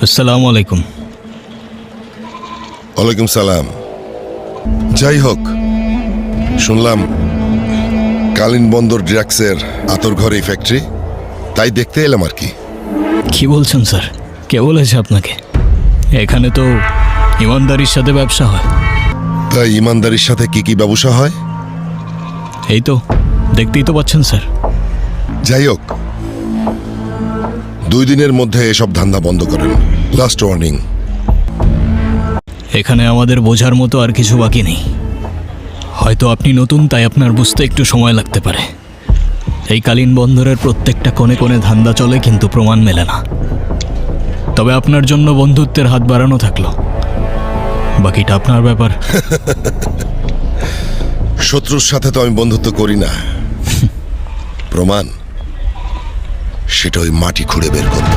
আসসালামু আলাইকুম। ওয়ালাইকুম সালাম। যাই হোক, শুনলাম কালীন বন্দর ড্রাগসের আতর ঘরে ফ্যাক্টরি, তাই দেখতে এলাম আর কি। কি বলছেন স্যার? কে বলেছে আপনাকে? এখানে তো ইমানদারির সাথে ব্যবসা হয়। তাই ইমানদারির সাথে কি কি ব্যবসা হয়? এই তো দেখতেই তো পাচ্ছেন স্যার। যাই হোক, 2 দিনের মধ্যে এসব ধান্দা বন্ধ করেন। Last warning. এখানে আমাদের বোঝার মতো আর কিছু বাকি নেই। হয়তো আপনি নতুন, তাই আপনার বুঝতে একটু সময় লাগতে পারে। এই কালীন বন্দরের প্রত্যেকটা কোণে কোণে ধান্দা চলে, কিন্তু প্রমাণ মেলে না। তবে আপনার জন্য বন্ধুত্বের হাত বাড়ানো থাকলো, বাকিটা আপনার ব্যাপার। শত্রুর সাথে তো আমি বন্ধুত্ব করি না। প্রমাণ সেটা ওই মাটি খুঁড়ে বের করব।